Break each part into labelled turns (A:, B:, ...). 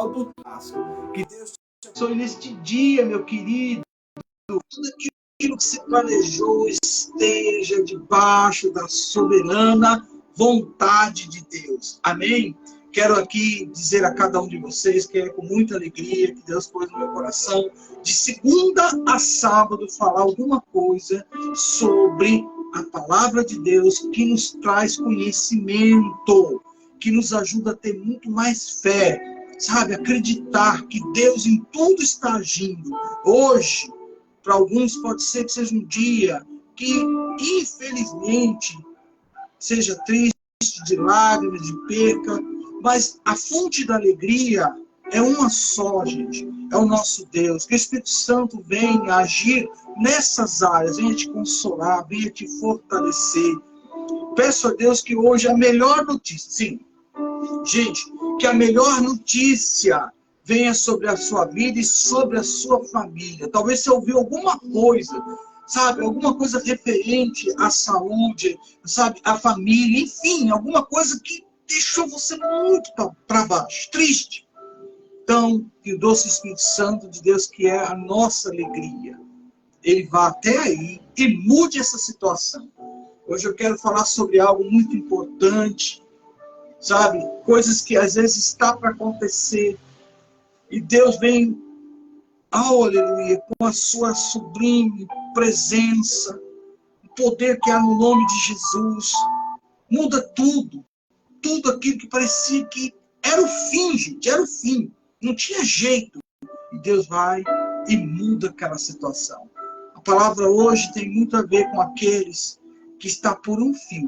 A: do Páscoa. Que Deus te abençoe neste dia, meu querido. Tudo aquilo que se planejou esteja debaixo da soberana vontade de Deus. Amém? Quero aqui dizer a cada um de vocês que é com muita alegria que Deus pôs no meu coração, de segunda a sábado, falar alguma coisa sobre a palavra de Deus que nos traz conhecimento, que nos ajuda a ter muito mais fé, sabe? Acreditar que Deus em tudo está agindo. Hoje, para alguns pode ser que seja um dia que, infelizmente, seja triste, de lágrimas, de perca, mas a fonte da alegria é uma só, gente. É o nosso Deus. Que o Espírito Santo venha agir nessas áreas, venha te consolar, venha te fortalecer. Peço a Deus que hoje a melhor notícia, sim, gente, que a melhor notícia venha sobre a sua vida e sobre a sua família. Talvez você ouviu alguma coisa, sabe? Alguma coisa referente à saúde, sabe? À família, enfim, alguma coisa que deixou você muito para baixo, triste. Então, que o doce Espírito Santo de Deus, que é a nossa alegria, ele vá até aí e mude essa situação. Hoje eu quero falar sobre algo muito importante, sabe? Coisas que às vezes está para acontecer. E Deus vem, aleluia, com a sua sublime presença, o poder que há no nome de Jesus. Muda tudo. Tudo aquilo que parecia que era o fim, gente, era o fim. Não tinha jeito. E Deus vai e muda aquela situação. A palavra hoje tem muito a ver com aqueles que estão por um fio.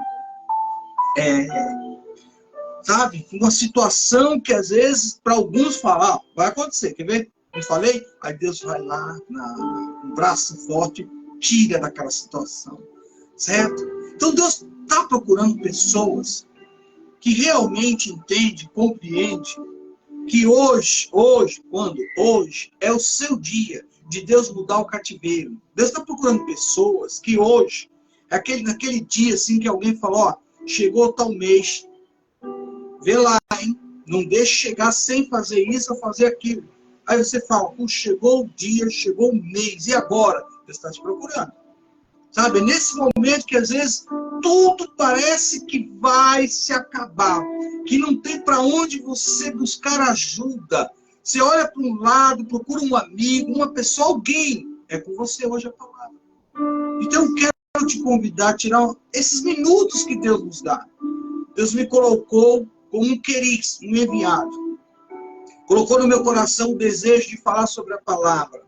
A: Sabe? Uma situação que às vezes, para alguns falar, vai acontecer, quer ver? Eu falei? Aí Deus vai lá, no braço forte, tira daquela situação. Certo? Então Deus está procurando pessoas que realmente entende, compreende que hoje é o seu dia de Deus mudar o cativeiro. Deus está procurando pessoas que hoje, naquele dia assim que alguém falou, ó, chegou tal mês, vê lá, hein? Não deixe chegar sem fazer isso ou fazer aquilo. Aí você fala, chegou o dia, chegou o mês, e agora? Deus está te procurando. Sabe, nesse momento que às vezes tudo parece que vai se acabar, que não tem para onde você buscar ajuda. Você olha para um lado, procura um amigo, uma pessoa, alguém. É com você hoje a palavra. Então eu quero te convidar a tirar esses minutos que Deus nos dá. Deus me colocou como um queriz, um enviado. Colocou no meu coração o desejo de falar sobre a palavra.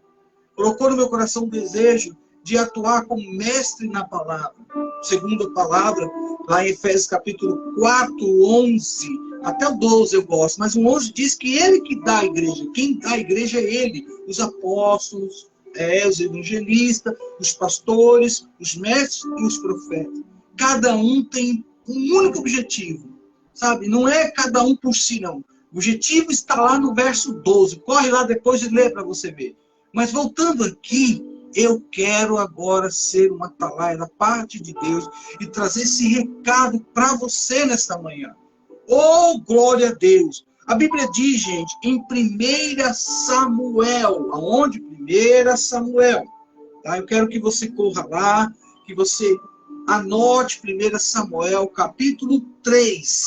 A: Colocou no meu coração o desejo de atuar como mestre na palavra. Segundo a palavra, lá em Efésios capítulo 4, 11, até o 12 eu gosto, mas o 11 diz que ele que dá a igreja. Quem dá a igreja é ele. Os apóstolos, os evangelistas, os pastores, os mestres e os profetas. Cada um tem um único objetivo, sabe? Não é cada um por si, não. O objetivo está lá no verso 12. Corre lá depois e lê para você ver. Mas voltando aqui, eu quero agora ser uma atalaia da parte de Deus e trazer esse recado para você nesta manhã. Oh, glória a Deus! A Bíblia diz, gente, em 1 Samuel, aonde? 1 Samuel. Tá? Eu quero que você corra lá, que você anote 1 Samuel, capítulo 3.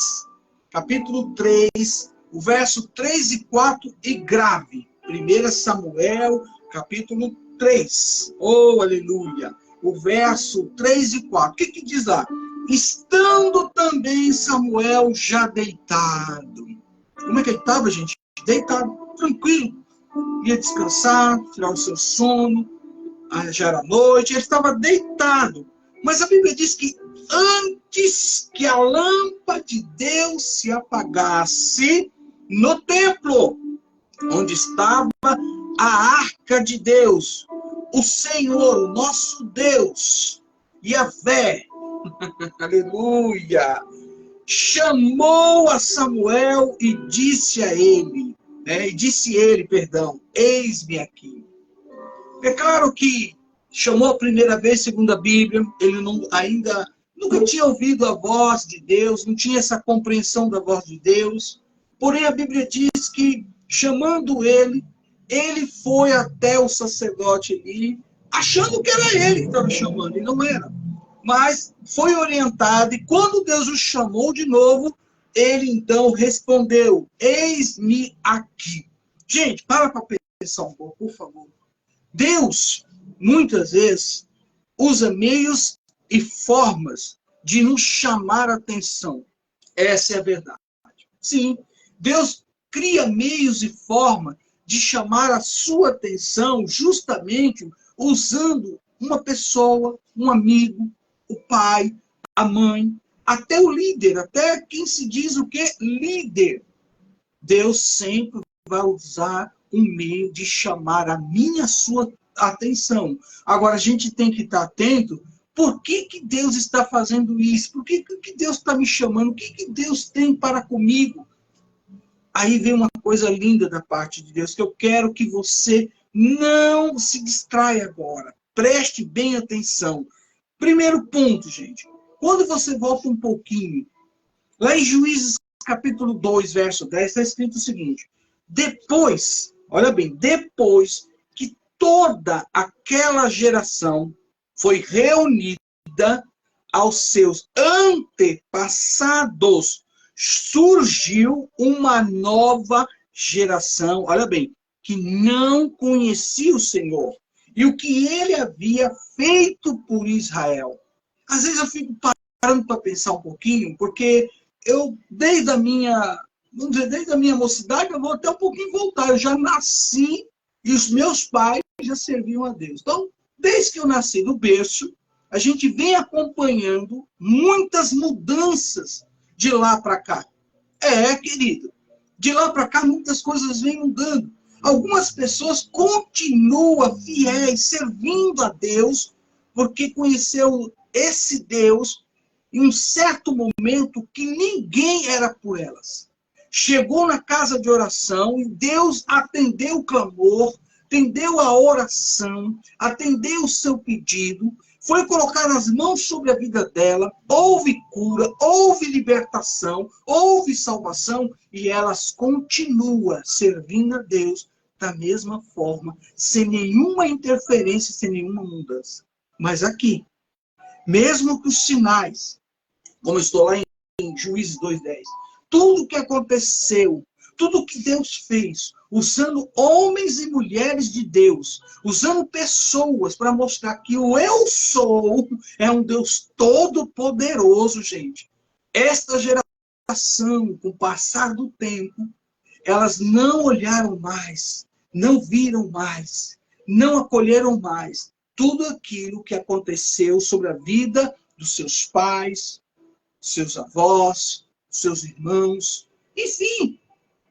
A: Capítulo 3, o verso 3 e 4, e grave. 1 Samuel, capítulo 3. Oh, aleluia! O verso 3 e 4. O que diz lá? Estando também Samuel já deitado. Como é que ele estava, gente? Deitado, tranquilo. Ia descansar, tirar o seu sono. Já era noite. Ele estava deitado. Mas a Bíblia diz que antes que a lâmpada de Deus se apagasse no templo, onde estava a arca de Deus, o Senhor, o nosso Deus, Yahvé, aleluia, chamou a Samuel e disse a ele, eis-me aqui. É claro que chamou a primeira vez, segundo a Bíblia, ele nunca tinha ouvido a voz de Deus, não tinha essa compreensão da voz de Deus, porém a Bíblia diz que chamando ele. Ele foi até o sacerdote ali, achando que era ele que estava chamando, e não era. Mas foi orientado, e quando Deus o chamou de novo, ele então respondeu: eis-me aqui. Gente, para pensar um pouco, por favor. Deus, muitas vezes, usa meios e formas de nos chamar a atenção. Essa é a verdade. Sim, Deus cria meios e formas de chamar a sua atenção justamente usando uma pessoa, um amigo, o pai, a mãe, até o líder, até quem se diz o quê? Líder. Deus sempre vai usar um meio de chamar a minha, a sua atenção. Agora, a gente tem que estar atento. Por que Deus está fazendo isso? Por que Deus está me chamando? O que Deus tem para comigo? Aí vem uma coisa linda da parte de Deus, que eu quero que você não se distraia agora. Preste bem atenção. Primeiro ponto, gente. Quando você volta um pouquinho, lá em Juízes capítulo 2, verso 10, está escrito o seguinte: depois, olha bem, depois que toda aquela geração foi reunida aos seus antepassados, surgiu uma nova geração, olha bem, que não conhecia o Senhor e o que ele havia feito por Israel. Às vezes eu fico parando para pensar um pouquinho, porque eu, desde a minha mocidade, eu vou até um pouquinho voltar. Eu já nasci e os meus pais já serviam a Deus. Então, desde que eu nasci no berço, a gente vem acompanhando muitas mudanças de lá para cá. Querido, de lá para cá muitas coisas vêm mudando. Algumas pessoas continuam fiéis, servindo a Deus, porque conheceu esse Deus em um certo momento que ninguém era por elas. Chegou na casa de oração e Deus atendeu o clamor, atendeu a oração, atendeu o seu pedido, foi colocar as mãos sobre a vida dela, houve cura, houve libertação, houve salvação, e elas continuam servindo a Deus da mesma forma, sem nenhuma interferência, sem nenhuma mudança. Mas aqui, mesmo que os sinais, como estou lá em Juízes 2:10, tudo que aconteceu, tudo que Deus fez, usando homens e mulheres de Deus, usando pessoas para mostrar que o eu sou é um Deus todo-poderoso, gente. Esta geração, com o passar do tempo, elas não olharam mais, não viram mais, não acolheram mais tudo aquilo que aconteceu sobre a vida dos seus pais, seus avós, seus irmãos, enfim,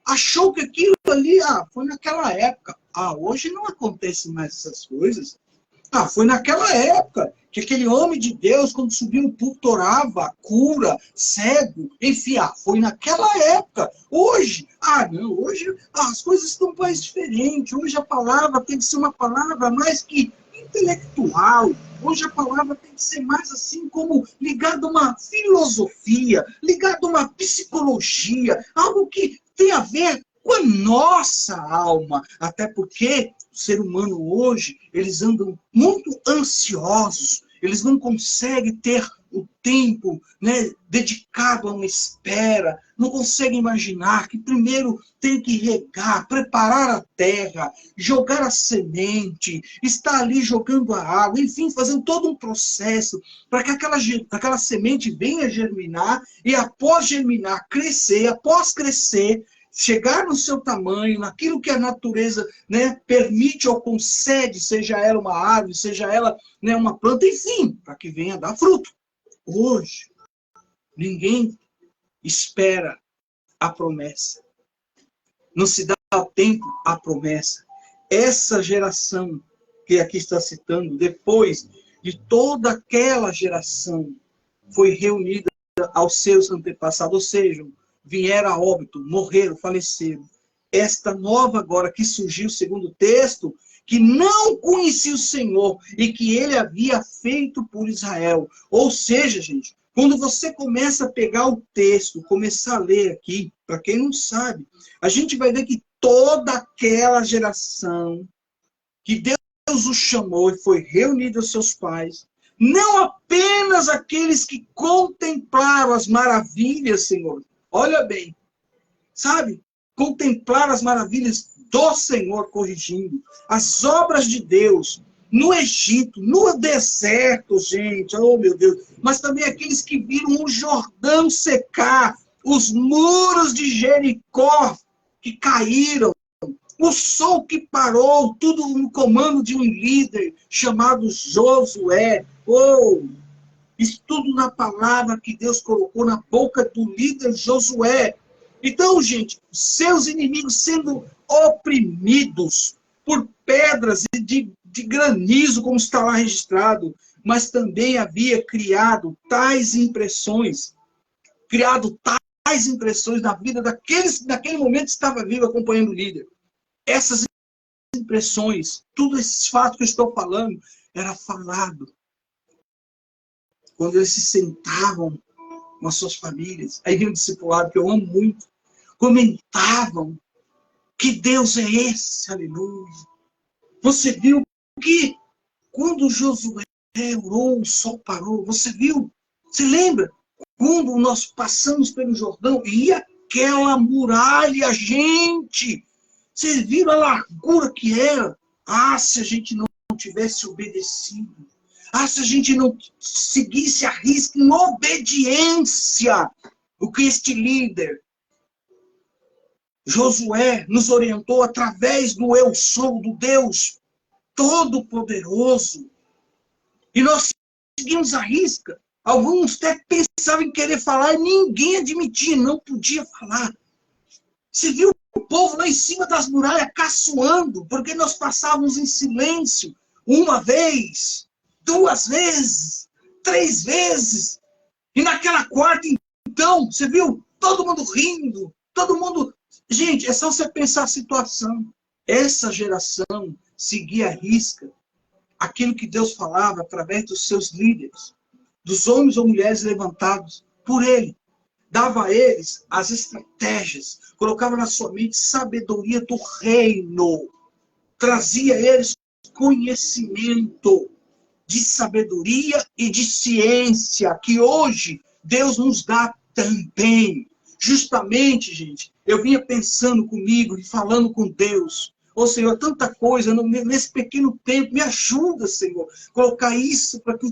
A: achou que aquilo ali, foi naquela época. Hoje não acontece mais essas coisas. Foi naquela época que aquele homem de Deus, quando subiu no púlpito, orava, cura, cego, enfim, foi naquela época. Hoje, não, hoje as coisas estão mais diferentes. Hoje a palavra tem que ser uma palavra mais que intelectual. Hoje a palavra tem que ser mais assim como ligada a uma filosofia, ligada a uma psicologia, algo que tem a ver com a nossa alma. Até porque o ser humano hoje, eles andam muito ansiosos, eles não conseguem ter o tempo, dedicado a uma espera, não conseguem imaginar que primeiro tem que regar, preparar a terra, jogar a semente, estar ali jogando a água, enfim, fazendo todo um processo para que aquela semente venha germinar e após germinar, crescer, após crescer, chegar no seu tamanho, naquilo que a natureza permite ou concede, seja ela uma árvore, seja ela uma planta, enfim, para que venha dar fruto. Hoje, ninguém espera a promessa. Não se dá tempo à promessa. Essa geração que aqui está citando, depois de toda aquela geração, foi reunida aos seus antepassados, ou seja, vieram a óbito, morreram, faleceram. Esta nova agora que surgiu, segundo o texto, que não conhecia o Senhor e que ele havia feito por Israel. Ou seja, gente, quando você começa a pegar o texto, começar a ler aqui, para quem não sabe, a gente vai ver que toda aquela geração que Deus o chamou e foi reunido aos seus pais, não apenas aqueles que contemplaram as maravilhas, Senhor, olha bem, sabe? Contemplar as maravilhas do Senhor, corrigindo as obras de Deus no Egito, no deserto, gente, oh meu Deus, mas também aqueles que viram o Jordão secar, os muros de Jericó que caíram, o sol que parou, tudo no comando de um líder chamado Josué. Oh, isso tudo na palavra que Deus colocou na boca do líder Josué. Então, gente, seus inimigos sendo oprimidos por pedras de granizo, como está lá registrado, mas também havia criado tais impressões na vida daqueles que naquele momento estava vivo acompanhando o líder. Essas impressões, tudo esses fatos que eu estou falando, era falado quando eles se sentavam com as suas famílias. Aí vinha o discipulado, que eu amo muito, comentavam que Deus é esse, aleluia. Você viu que quando Josué orou, o sol parou, você viu? Você lembra? Quando nós passamos pelo Jordão, e aquela muralha, gente, vocês viram a largura que era? Ah, se a gente não tivesse obedecido. Ah, se a gente não seguisse a risca em obediência, o que este líder, Josué, nos orientou através do eu sou, do Deus Todo-Poderoso. E nós seguimos a risca. Alguns até pensavam em querer falar e ninguém admitia, não podia falar. Você viu o povo lá em cima das muralhas caçoando, porque nós passávamos em silêncio uma vez, 2 vezes, 3 vezes. E naquela quarta, então, você viu? Todo mundo rindo, todo mundo... Gente, é só você pensar a situação. Essa geração seguia à risca aquilo que Deus falava através dos seus líderes, dos homens ou mulheres levantados por ele. Dava a eles as estratégias, colocava na sua mente sabedoria do reino, trazia a eles conhecimento de sabedoria e de ciência, que hoje Deus nos dá também. Justamente, gente, eu vinha pensando comigo e falando com Deus. Ô Senhor, tanta coisa nesse pequeno tempo, me ajuda, Senhor, colocar isso para que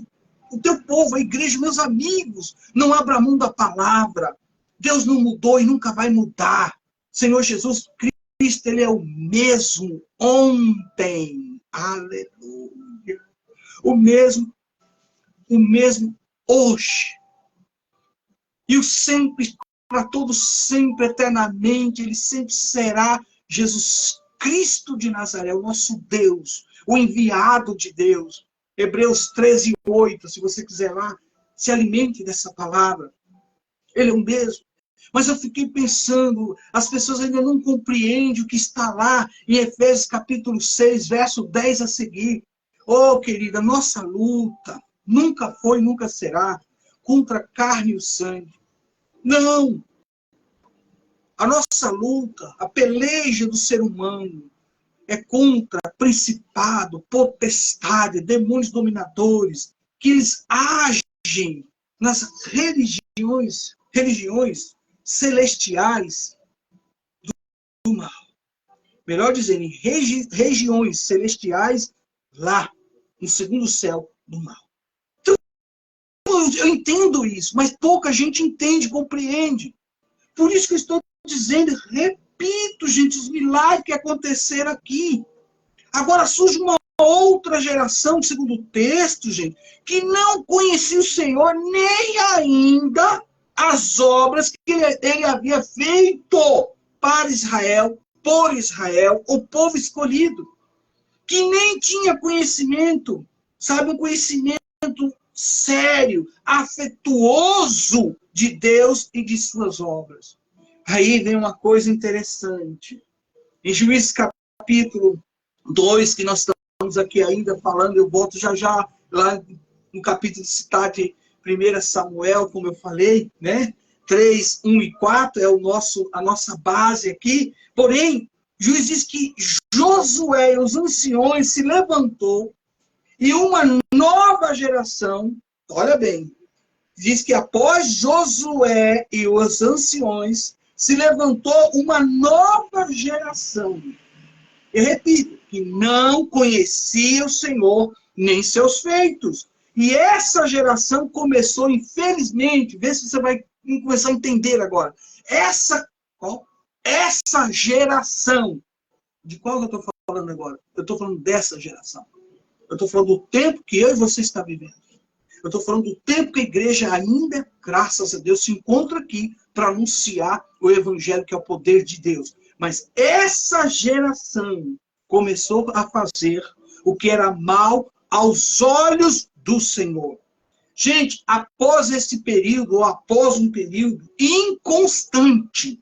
A: o teu povo, a igreja, meus amigos, não abra mão da palavra. Deus não mudou e nunca vai mudar. Senhor Jesus Cristo, Ele é o mesmo ontem. Aleluia. O mesmo hoje. E o sempre, para todos, sempre, eternamente, Ele sempre será Jesus Cristo de Nazaré, o nosso Deus, o enviado de Deus. Hebreus 13:8, se você quiser lá, se alimente dessa palavra. Ele é o mesmo. Mas eu fiquei pensando, as pessoas ainda não compreendem o que está lá em Efésios capítulo 6, verso 10 a seguir. Oh, querida, nossa luta nunca foi, nunca será contra a carne e o sangue. Não. A nossa luta, a peleja do ser humano é contra principado, potestade, demônios dominadores, que eles agem nas religiões celestiais do mal. Melhor dizendo, em regiões celestiais lá, no segundo céu do mal. Então, eu entendo isso, mas pouca gente entende, compreende. Por isso que eu estou dizendo, repito, gente, os milagres que aconteceram aqui. Agora surge uma outra geração, segundo o texto, gente, que não conhecia o Senhor, nem ainda as obras que ele havia feito para Israel, por Israel, o povo escolhido, que nem tinha conhecimento, sabe, um conhecimento sério, afetuoso de Deus e de suas obras. Aí vem uma coisa interessante. Em Juízes capítulo 2, que nós estamos aqui ainda falando, eu volto já lá no capítulo citado de 1 Samuel, como eu falei, né? 3, 1 e 4 é a nossa base aqui. Porém, Juiz diz que Josué e os anciões se levantou e uma nova geração, olha bem, diz que após Josué e os anciões, se levantou uma nova geração. Eu repito, que não conhecia o Senhor nem seus feitos. E essa geração começou, infelizmente, vê se você vai começar a entender agora. Essa geração, de qual eu estou falando agora? Eu estou falando dessa geração. Eu estou falando do tempo que eu e você está vivendo. Eu estou falando do tempo que a igreja ainda, graças a Deus, se encontra aqui para anunciar o evangelho, que é o poder de Deus. Mas essa geração começou a fazer o que era mal aos olhos do Senhor. Gente, após esse período, ou após um período inconstante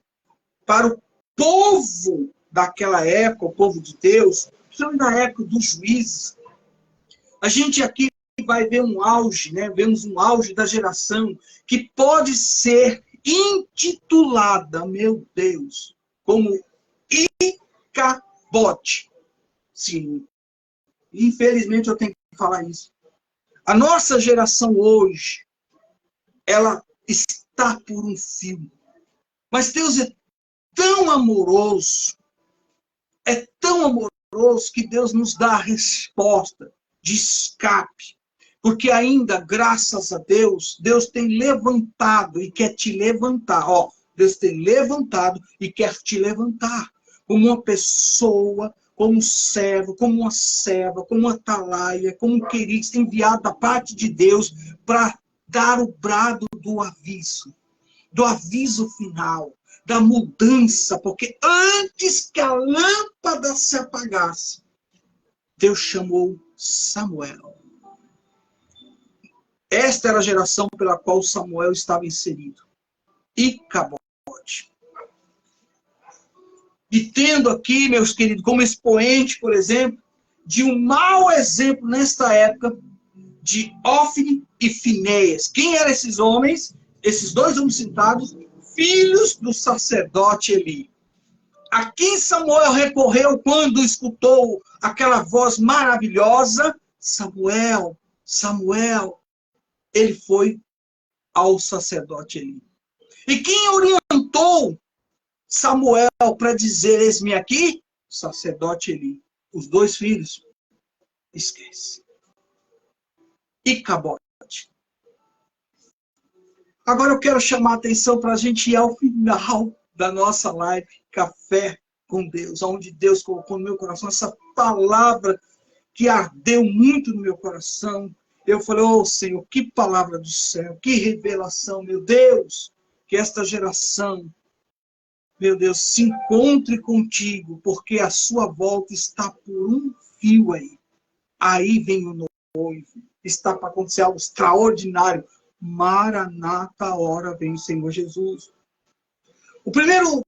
A: para o povo daquela época, o povo de Deus, principalmente na época dos juízes, a gente aqui vai ver um auge, né? Vemos um auge da geração que pode ser intitulada, meu Deus, como Icabote. Sim, infelizmente eu tenho que falar isso. A nossa geração hoje, ela está por um fio. Mas Deus é tão amoroso que Deus nos dá a resposta de escape. Porque ainda, graças a Deus, Deus tem levantado e quer te levantar. Ó, Deus tem levantado e quer te levantar. Como uma pessoa, como um servo, como uma serva, como uma atalaia, como um querido enviado da parte de Deus para dar o brado do aviso final, da mudança. Porque antes que a lâmpada se apagasse, Deus chamou Samuel. Esta era a geração pela qual Samuel estava inserido. Icabote. E tendo aqui, meus queridos, como expoente, por exemplo, de um mau exemplo nesta época, de Ofni e Finéias. Quem eram esses homens? Esses dois homens citados, filhos do sacerdote Eli. A quem Samuel recorreu quando escutou aquela voz maravilhosa? Samuel, Samuel. Ele foi ao sacerdote Eli. E quem orientou Samuel para dizer, eis-me aqui? O sacerdote Eli. Os dois filhos. Esquece. Icabote. Agora eu quero chamar a atenção para a gente ir ao final da nossa live, Café com Deus, onde Deus colocou no meu coração essa palavra que ardeu muito no meu coração. Eu falei, oh Senhor, que palavra do céu, que revelação, meu Deus, que esta geração, meu Deus, se encontre contigo, porque a sua volta está por um fio aí. Aí vem o noivo, está para acontecer algo extraordinário. Maranata, a hora vem o Senhor Jesus. O primeiro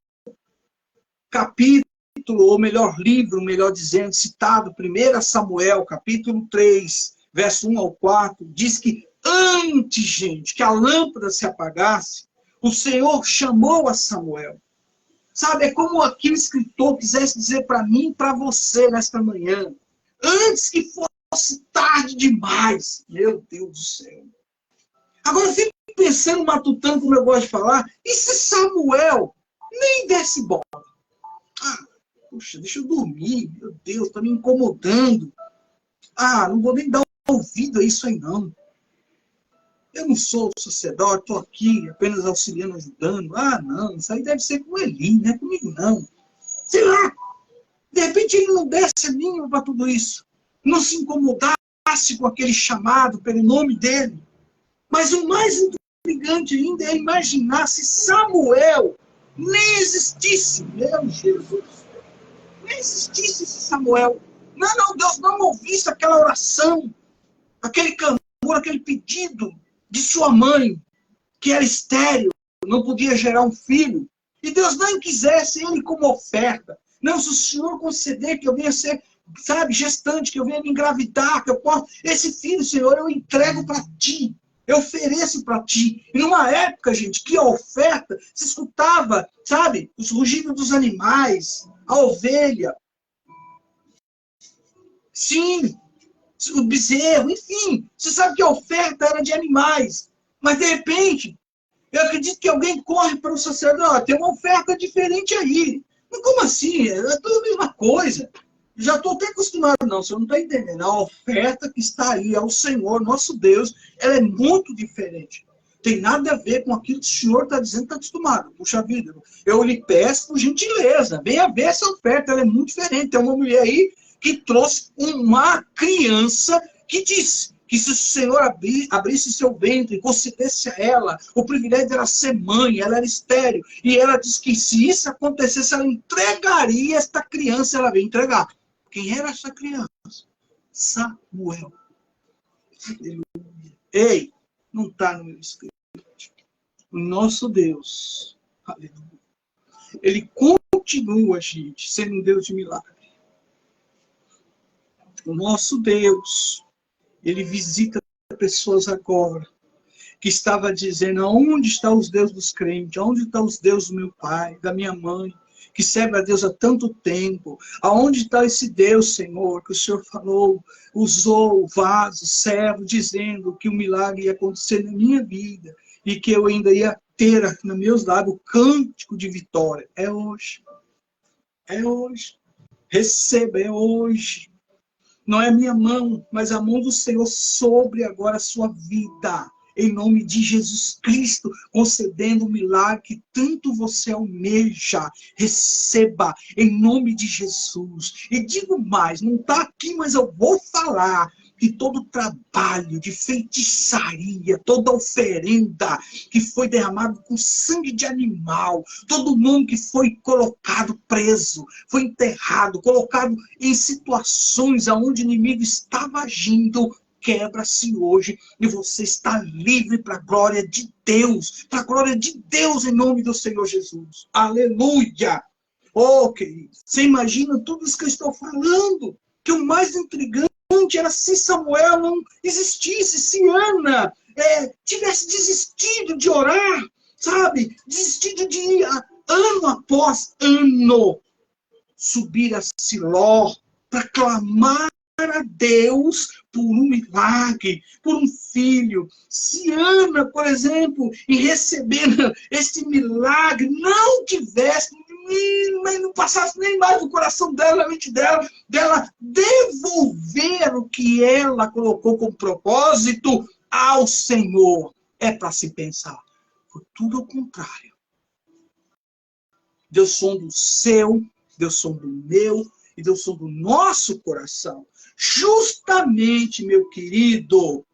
A: capítulo, ou melhor, livro, melhor dizendo, citado, 1 Samuel, capítulo 3, verso 1 ao 4, diz que antes, gente, que a lâmpada se apagasse, o Senhor chamou a Samuel. Sabe, é como aquele escritor quisesse dizer para mim e para você nesta manhã, antes que fosse tarde demais. Meu Deus do céu. Agora eu fico pensando, matutando, como eu gosto de falar, e se Samuel nem desse bola? Ah, puxa, deixa eu dormir, meu Deus, está me incomodando. Ah, não vou nem dar ouvido a isso aí, não. Eu não sou sacerdote, estou aqui apenas auxiliando, ajudando. Ah, não, isso aí deve ser com Eli, não é comigo, não. Sei lá, de repente ele não desse a mínima para tudo isso. Não se incomodasse com aquele chamado pelo nome dele. Mas o mais intrigante ainda é imaginar se Samuel nem existisse. Meu Jesus. Nem existisse esse Samuel. Não, Deus não ouvisse aquela oração, aquele clamor, aquele pedido de sua mãe, que era estéril, não podia gerar um filho. E Deus não quisesse ele como oferta. Não, se o Senhor conceder que eu venha ser, sabe, gestante, que eu venha me engravidar, que eu possa... Esse filho, Senhor, eu entrego para ti. eu ofereço para ti. E numa época, gente, que a oferta, se escutava, sabe, os rugidos dos animais, a ovelha, sim, o bezerro, enfim. Você sabe que a oferta era de animais. Mas, de repente, eu acredito que alguém corre para o sacerdote, tem uma oferta diferente aí. Mas como assim? É tudo a mesma coisa. Já estou até acostumado. Não, você não está entendendo. A oferta que está aí ao Senhor, nosso Deus, ela é muito diferente. Tem nada a ver com aquilo que o Senhor está dizendo que está acostumado. Puxa vida, eu lhe peço por gentileza. Venha ver essa oferta, ela é muito diferente. Tem uma mulher aí que trouxe uma criança que disse que se o Senhor abrisse seu ventre e concedesse a ela o privilégio de ela ser mãe, ela era estéril, e ela disse que se isso acontecesse, ela entregaria esta criança, ela veio entregar. Quem era essa criança? Samuel. Aleluia. Ei, não está no meu escrito. O nosso Deus, aleluia, ele continua, gente, sendo um Deus de milagre. O nosso Deus, ele visita pessoas agora que estava dizendo: aonde estão os deuses dos crentes? Aonde estão os deuses do meu pai, da minha mãe, que serve a Deus há tanto tempo? Aonde está esse Deus, Senhor, que o Senhor falou, usou o vaso, servo, dizendo que o milagre ia acontecer na minha vida e que eu ainda ia ter nos meus lábios o cântico de vitória? É hoje. É hoje. Receba, é hoje. Não é a minha mão, mas a mão do Senhor sobre agora a sua vida. Em nome de Jesus Cristo, concedendo o milagre que tanto você almeja. Receba, em nome de Jesus. E digo mais, não está aqui, mas eu vou falar que todo trabalho de feitiçaria, toda oferenda que foi derramado com sangue de animal, todo mundo que foi colocado preso, foi enterrado, colocado em situações onde o inimigo estava agindo, quebra-se hoje e você está livre para a glória de Deus, para a glória de Deus em nome do Senhor Jesus. Aleluia! Oh, querido, você imagina tudo isso que eu estou falando, que o mais intrigante era se Samuel não existisse, se Ana tivesse desistido de orar, sabe? Desistido de ir ano após ano subir a Siló para clamar a Deus por um milagre, por um filho. Se Ana, por exemplo, em recebendo esse milagre, não tivesse, não passasse nem mais no coração dela, na mente dela devolver o que ela colocou como propósito ao Senhor. É para se pensar. Foi tudo ao contrário. Deus sonda o seu, Deus sonda o meu, e Deus sonda o nosso coração. Justamente, meu querido,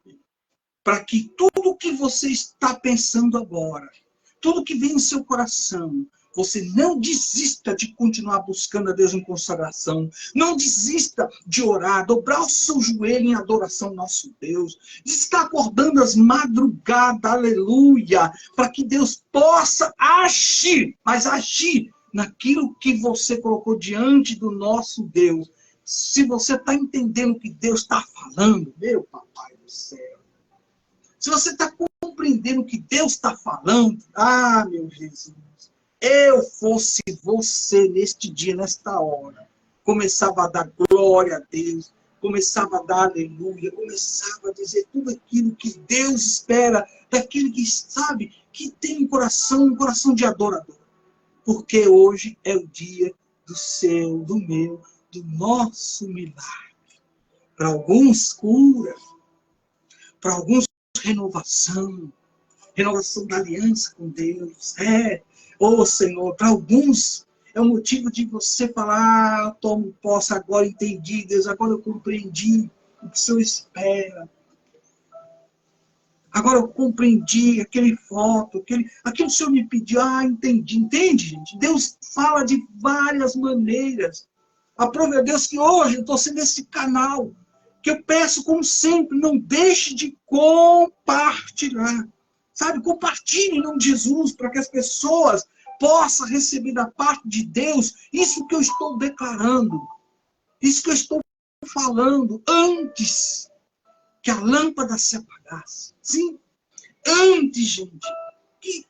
A: para que tudo que você está pensando agora, tudo que vem no seu coração, você não desista de continuar buscando a Deus em consagração. Não desista de orar, dobrar o seu joelho em adoração ao nosso Deus. De estar acordando às madrugadas, aleluia, para que Deus possa agir, mas agir naquilo que você colocou diante do nosso Deus. Se você está entendendo o que Deus está falando, meu papai do céu, se você está compreendendo o que Deus está falando, meu Jesus, eu fosse você neste dia, nesta hora, começava a dar glória a Deus, começava a dar aleluia, começava a dizer tudo aquilo que Deus espera daquele que sabe, que tem um coração de adorador. Porque hoje é o dia do seu, do meu, do nosso milagre. Para alguns, cura. Para alguns, renovação. Renovação da aliança com Deus. Senhor, para alguns é o motivo de você falar: tomo posse, agora entendi, Deus, agora eu compreendi o que o Senhor espera. Agora eu compreendi aquele voto, aquilo que o Senhor me pediu. Entendi. Entende, gente? Deus fala de várias maneiras. Aprove a Deus que hoje eu estou sendo esse canal, que eu peço, como sempre, não deixe de compartilhar. Sabe, compartilhe em nome de Jesus, para que as pessoas possam receber da parte de Deus isso que eu estou declarando, isso que eu estou falando antes que a lâmpada se apagasse. Sim, antes, gente, que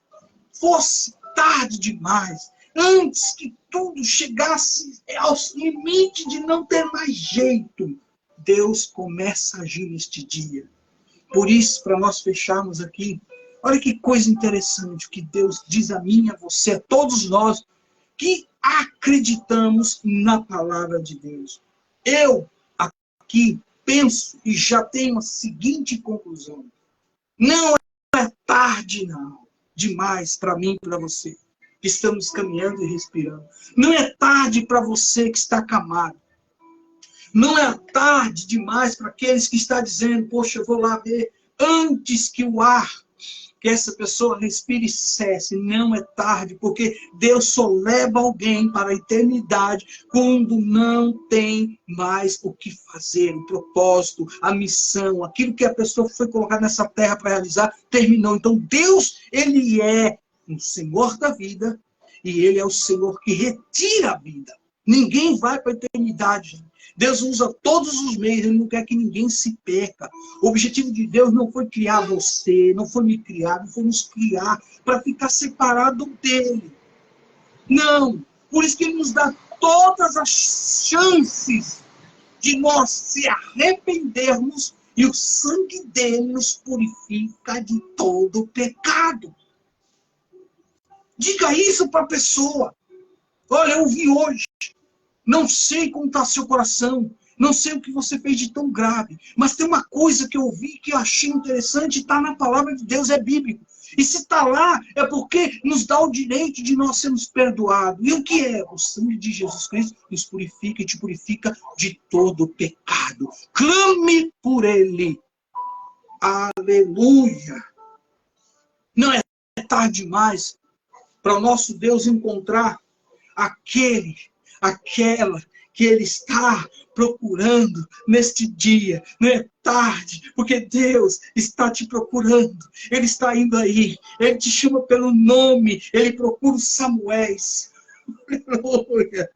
A: fosse tarde demais, antes que tudo chegasse aos limites de não ter mais jeito, Deus começa a agir neste dia. Por isso, para nós fecharmos aqui, olha que coisa interessante que Deus diz a mim, a você, a todos nós, que acreditamos na palavra de Deus. Eu, aqui, penso e já tenho a seguinte conclusão. Não é tarde, não, demais para mim e para você, que estamos caminhando e respirando. Não é tarde para você que está acamado. Não é tarde demais para aqueles que estão dizendo, poxa, eu vou lá ver antes que o ar que essa pessoa respire e cesse. Não é tarde, porque Deus só leva alguém para a eternidade quando não tem mais o que fazer. O propósito, a missão, aquilo que a pessoa foi colocada nessa terra para realizar, terminou. Então Deus, Ele é o Senhor da vida e Ele é o Senhor que retira a vida. Ninguém vai para a eternidade. Deus usa todos os meios, Ele não quer que ninguém se perca. O objetivo de Deus não foi criar você, não foi me criar, não foi nos criar para ficar separado dEle. Não, por isso que Ele nos dá todas as chances de nós se arrependermos e o sangue dEle nos purifica de todo o pecado. Diga isso para a pessoa. Olha, eu ouvi hoje. Não sei como está seu coração, não sei o que você fez de tão grave, mas tem uma coisa que eu ouvi que eu achei interessante, está na palavra de Deus, é bíblico. E se está lá, é porque nos dá o direito de nós sermos perdoados. E o que é? O sangue de Jesus Cristo nos purifica e te purifica de todo pecado. Clame por Ele. Aleluia. Não é tarde demais para o nosso Deus encontrar aquela que Ele está procurando neste dia. Não é tarde, porque Deus está te procurando. Ele está indo aí. Ele te chama pelo nome. Ele procura os Samuéis. Aleluia.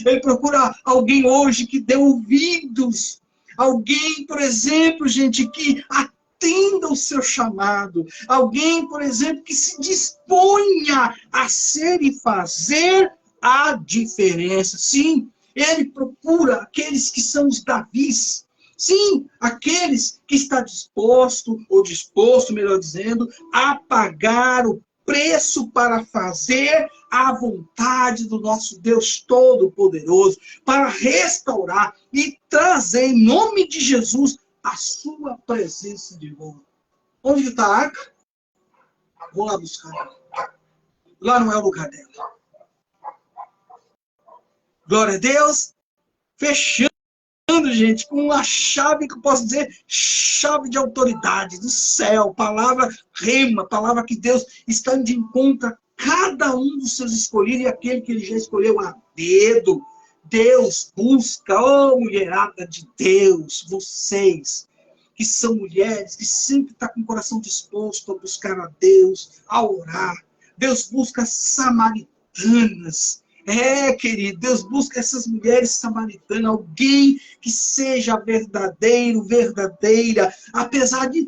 A: Ele procura alguém hoje que dê ouvidos. Alguém, por exemplo, gente, que atenda o seu chamado. Alguém, por exemplo, que se disponha a ser e fazer a diferença. Sim, Ele procura aqueles que são os Davis. Sim, aqueles que está disposto, melhor dizendo, a pagar o preço para fazer a vontade do nosso Deus Todo-Poderoso, para restaurar e trazer, em nome de Jesus, a sua presença de volta. Onde está a arca? Vou lá buscar. Lá não é o lugar dela. Glória a Deus. Fechando, gente, com uma chave que eu posso dizer, chave de autoridade do céu. Palavra rema, palavra que Deus está de encontro a cada um dos seus escolhidos e aquele que Ele já escolheu a dedo. Deus busca, mulherada de Deus, vocês que são mulheres, que sempre estão com o coração disposto a buscar a Deus, a orar. Deus busca samaritanas. Querido, Deus busca essas mulheres samaritanas, alguém que seja verdadeiro, verdadeira, apesar de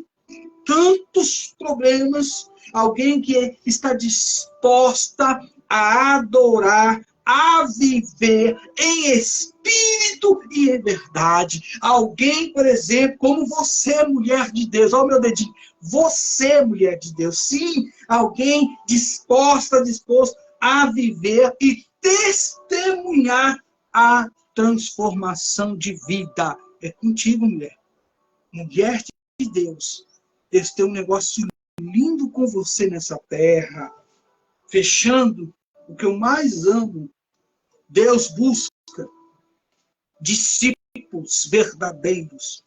A: tantos problemas, alguém que está disposta a adorar, a viver em espírito e em verdade. Alguém, por exemplo, como você, mulher de Deus, olha o meu dedinho, você, mulher de Deus, sim, alguém disposto a viver e testemunhar a transformação de vida. É contigo, mulher. Mulher de Deus. Deus tem um negócio lindo com você nessa terra. Fechando, o que eu mais amo, Deus busca discípulos verdadeiros.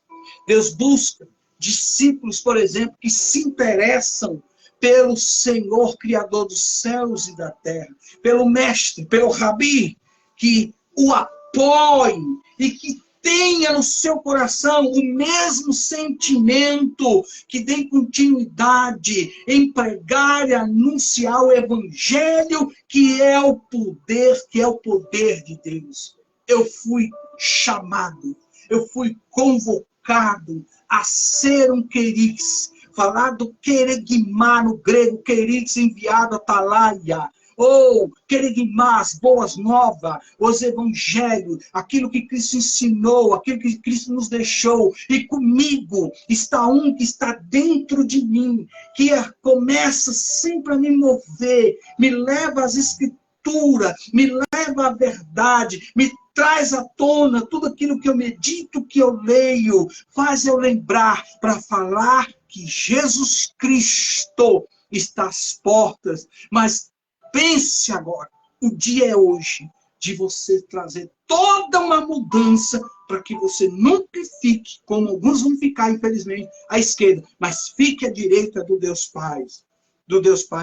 A: Deus busca discípulos, por exemplo, que se interessam pelo Senhor, Criador dos céus e da terra, pelo Mestre, pelo Rabi, que o apoie e que tenha no seu coração o mesmo sentimento, que dê continuidade em pregar e anunciar o Evangelho, que é o poder de Deus. Eu fui chamado, eu fui convocado a ser um querix, falar do querigmá no grego, querix enviado a talaia, ou querigmá, as boas novas, os evangelhos, aquilo que Cristo ensinou, aquilo que Cristo nos deixou, e comigo está um que está dentro de mim, que começa sempre a me mover, me leva às escrituras, me leva à verdade, me traz à tona tudo aquilo que eu medito, que eu leio, faz eu lembrar para falar que Jesus Cristo está às portas. Mas pense agora, o dia é hoje de você trazer toda uma mudança para que você nunca fique, como alguns vão ficar, infelizmente, à esquerda, mas fique à direita do Deus Pai,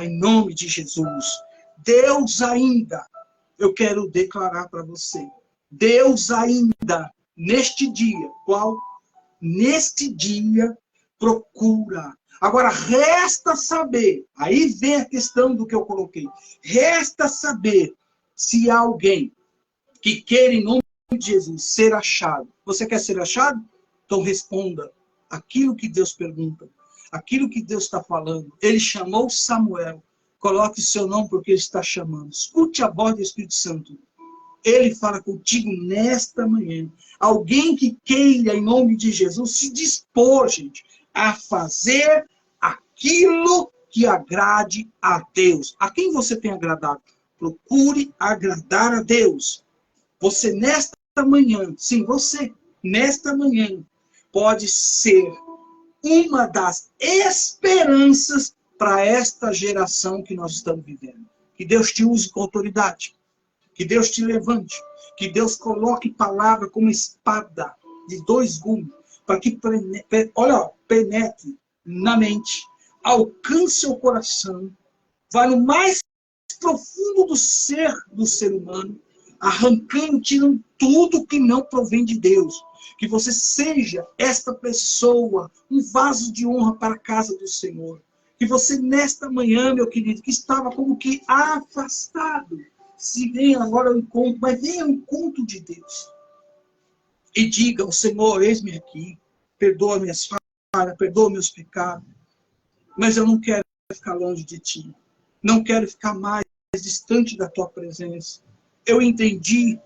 A: em nome de Jesus. Deus ainda, eu quero declarar para você, Deus ainda, neste dia, qual? Neste dia, procura. Agora, resta saber, aí vem a questão do que eu coloquei, resta saber se há alguém que queira, em nome de Jesus, ser achado. Você quer ser achado? Então responda aquilo que Deus pergunta, aquilo que Deus está falando. Ele chamou Samuel, coloque o seu nome porque ele está chamando. Escute a voz do Espírito Santo. Ele fala contigo nesta manhã. Alguém que queira, em nome de Jesus, se dispor, gente, a fazer aquilo que agrade a Deus. A quem você tem agradado? Procure agradar a Deus. Você, nesta manhã, sim, você, nesta manhã, pode ser uma das esperanças para esta geração que nós estamos vivendo. Que Deus te use com autoridade. Que Deus te levante, que Deus coloque palavra como espada de 2 gumes, para que penetre na mente, alcance o coração, vá no mais profundo do ser humano, arrancando, tirando tudo que não provém de Deus. Que você seja esta pessoa, um vaso de honra para a casa do Senhor. Que você, nesta manhã, meu querido, que estava como que afastado, se venha agora ao encontro, mas venha ao encontro de Deus. E diga ao Senhor, eis-me aqui, perdoa minhas falhas, perdoa meus pecados, mas eu não quero ficar longe de Ti. Não quero ficar mais distante da Tua presença. Eu entendi,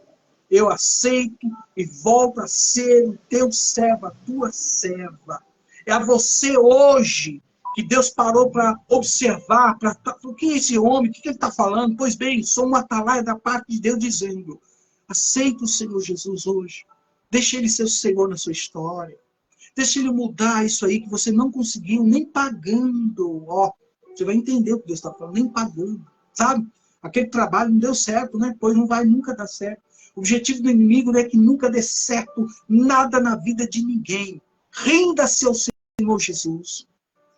A: eu aceito e volto a ser o Teu servo, a Tua serva. É a você hoje que Deus parou para observar, o que é esse homem, o que ele está falando? Pois bem, sou uma atalaia da parte de Deus dizendo, aceita o Senhor Jesus hoje, deixa Ele ser o Senhor na sua história, deixa Ele mudar isso aí que você não conseguiu, nem pagando, ó, você vai entender o que Deus está falando, nem pagando, sabe? Aquele trabalho não deu certo, né? Pois não vai nunca dar certo. O objetivo do inimigo não é que nunca dê certo nada na vida de ninguém. Renda-se ao Senhor Jesus.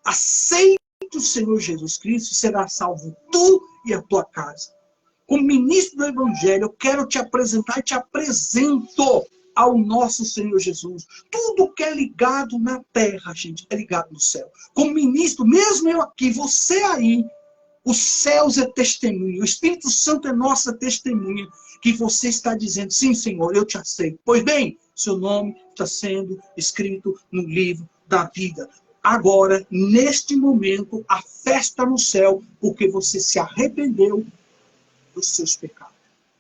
A: Aceite o Senhor Jesus Cristo e será salvo tu e a tua casa. Como ministro do Evangelho, eu quero te apresentar e te apresento ao nosso Senhor Jesus. Tudo que é ligado na terra, gente, é ligado no céu. Como ministro, mesmo eu aqui, você aí, os céus é testemunha, o Espírito Santo é nossa testemunha, que você está dizendo, sim, Senhor, eu te aceito. Pois bem, seu nome está sendo escrito no livro da vida. Agora, neste momento, a festa no céu, porque você se arrependeu dos seus pecados.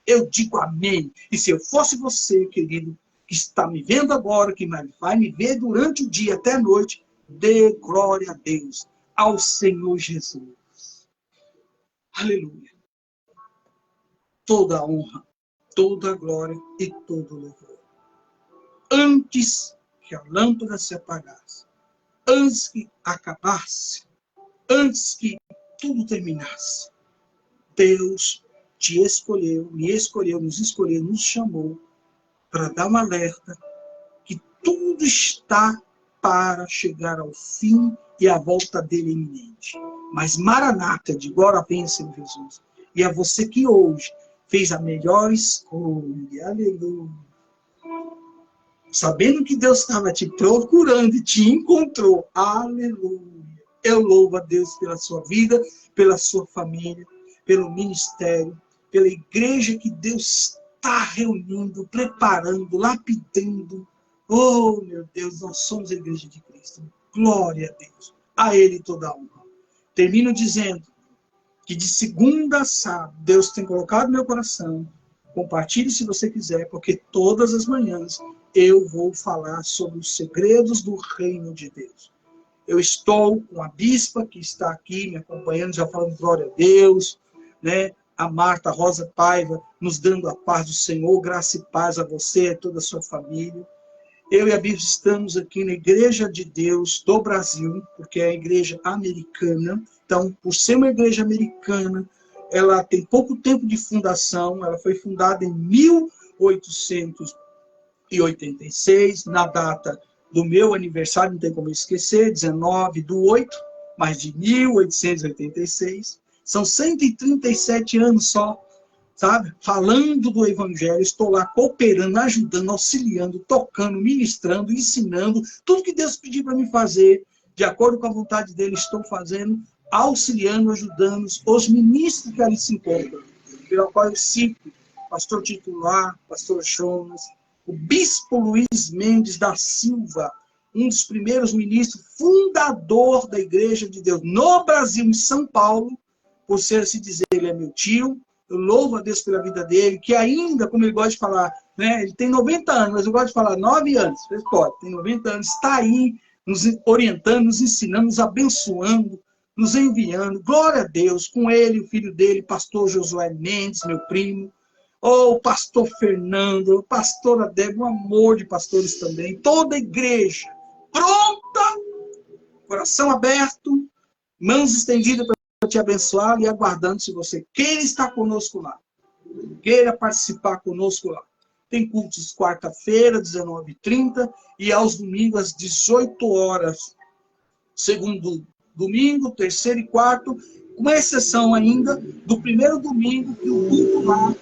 A: Eu digo amém. E se eu fosse você, querido, que está me vendo agora, que vai me ver durante o dia até a noite, dê glória a Deus, ao Senhor Jesus. Aleluia. Toda a honra, toda a glória e todo o louvor. Antes que a lâmpada se apagasse, antes que acabasse, antes que tudo terminasse, Deus te escolheu, me escolheu, nos chamou para dar um alerta que tudo está para chegar ao fim e a volta dele é iminente. Mas Maranata, de agora vem, Senhor Jesus. E é você que hoje fez a melhor escolha. Aleluia. Sabendo que Deus estava te procurando e te encontrou. Aleluia. Eu louvo a Deus pela sua vida, pela sua família, pelo ministério, pela igreja que Deus está reunindo, preparando, lapidando. Oh, meu Deus, nós somos a igreja de Cristo. Glória a Deus. A Ele toda a honra. Termino dizendo que de segunda a sábado, Deus tem colocado no meu coração. Compartilhe se você quiser, porque todas as manhãs eu vou falar sobre os segredos do reino de Deus. Eu estou com a bispa que está aqui me acompanhando, já falando glória a Deus, né? A Marta Rosa Paiva nos dando a paz do Senhor, graça e paz a você e a toda a sua família. Eu e a bispa estamos aqui na Igreja de Deus do Brasil, porque é a igreja americana. Então, por ser uma igreja americana, ela tem pouco tempo de fundação, ela foi fundada em 1886, na data do meu aniversário, não tem como esquecer, 19/8, mas de 1886. São 137 anos só, sabe? Falando do Evangelho, estou lá cooperando, ajudando, auxiliando, tocando, ministrando, ensinando, tudo que Deus pediu para mim fazer, de acordo com a vontade dele, estou fazendo, auxiliando, ajudando os ministros que ali se encontram, pelo qual eu cito, pastor titular, pastor Jonas, o bispo Luiz Mendes da Silva, um dos primeiros ministros, fundador da Igreja de Deus no Brasil, em São Paulo, por ser se dizer, ele é meu tio. Eu louvo a Deus pela vida dele, que ainda, como ele gosta de falar, né, ele tem 90 anos, mas eu gosto de falar 9 anos, pode, tem 90 anos, está aí nos orientando, nos ensinando, nos abençoando, nos enviando. Glória a Deus, com ele, o filho dele, pastor Josué Mendes, meu primo, o pastor Fernando, a pastora Débora, um amor de pastores também, toda a igreja pronta, coração aberto, mãos estendidas para te abençoar e aguardando se você queira estar conosco lá, queira participar conosco lá. Tem cultos quarta-feira, 19h30, e aos domingos, às 18 horas. Segundo domingo, terceiro e quarto, uma exceção ainda do primeiro domingo, que o culto lá é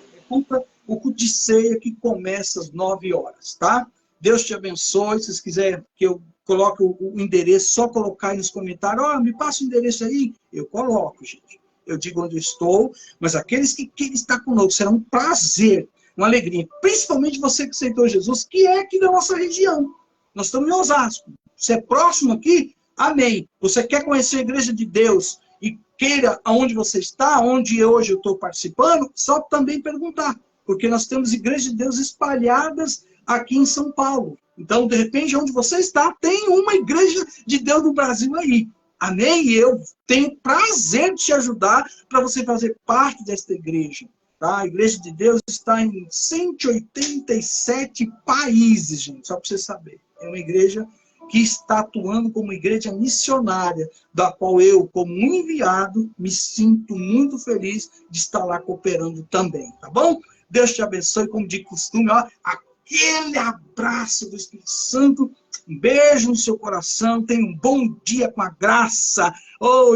A: o culto de ceia, que começa às 9 horas, tá? Deus te abençoe. Se vocês quiserem que eu coloque o endereço, só colocar aí nos comentários, me passa o endereço aí, eu coloco, gente. Eu digo onde eu estou, mas aqueles que querem estar conosco, será um prazer, uma alegria, principalmente você que aceitou Jesus, que é aqui da nossa região. Nós estamos em Osasco. Você é próximo aqui? Amém. Você quer conhecer a Igreja de Deus e queira aonde você está, onde hoje eu estou participando, só também perguntar, porque nós temos Igrejas de Deus espalhadas aqui em São Paulo. Então, de repente, onde você está, tem uma Igreja de Deus no Brasil aí. Amém? E eu tenho prazer de te ajudar para você fazer parte desta igreja. Tá? A Igreja de Deus está em 187 países, gente, só para você saber. É uma igreja que está atuando como igreja missionária, da qual eu, como um enviado, me sinto muito feliz de estar lá cooperando também, tá bom? Deus te abençoe, como de costume, ó, aquele abraço do Espírito Santo, um beijo no seu coração, tenha um bom dia com a graça,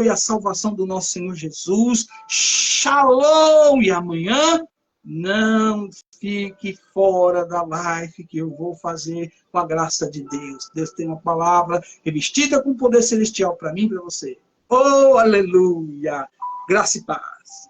A: e a salvação do nosso Senhor Jesus, shalom, e amanhã não fique fora da live que eu vou fazer com a graça de Deus. Deus tem uma palavra revestida com poder celestial para mim e para você. Oh, aleluia! Graça e paz.